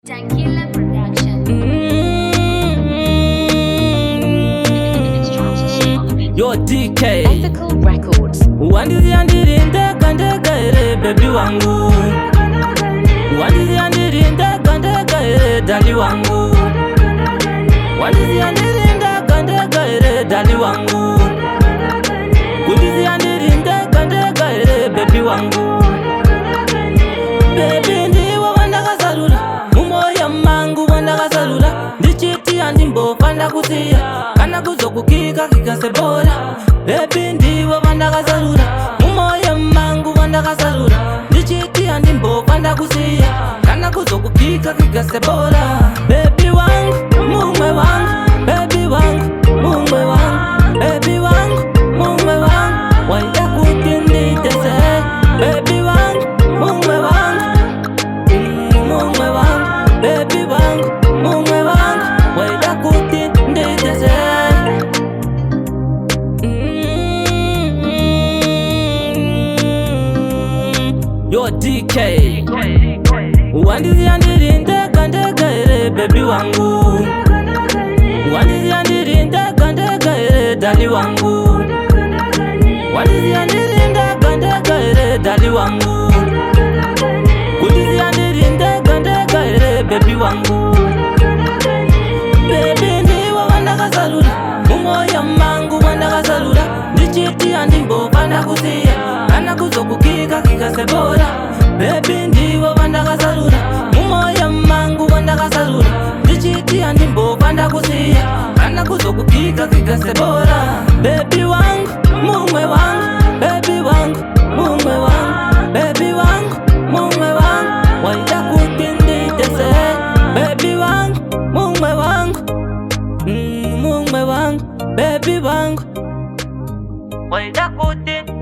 Dankillah production. Your DK Ethical Records. Wandizi andiri ndegandega ere baby wangu. Wandizi andiri ndegandega ere dali wangu. Wandizi andiri ndegandega ere dali wangu. Wandizi andiri ndegandega ere baby wangu. Baby ndiwe wandakazalula mumoyo mangu wandakazalula ndichiti andimbo pandakusiya kana kuzokukika kikasebora. Baby ndiwe wandakazalula mumoyo mangu wandakazalula ndichiti andimbo pandakusiya kana kuzokukika kikasebora. Baby wangu mumwe wangu, baby wangu mumwe wangu, baby wangu mumwe wangu waida kutinditese. Baby wangu mumwe wangu, mumwe wangu, baby wangu mumwe wangu waida kutinditese. Yo DK Wandizi andiri ndegandega ere baby wangu. Wandizi andiri ndegandega ere dali wangu. Wandizi andiri ndegandega ere dali wangu. Wandizi andiri ndegandega ere baby wangu. Baby ndiwe wandakazalula mumoyo mangu wandakazalula ndichiti andimbo pandakusiya kana kuzokukika kikasebora. Baby ndiwe wandakazalula mumoyo mangu wandakazalula ndichiti andimbo pandakusiya kana kuzokukika kikasebora. Baby wangu mumwe wangu, baby wangu mumwe wangu, baby wangu mumwe wangu waida kutinditese. Baby wangu mumwe wangu, mumwe wangu, baby wangu waida kutinditese.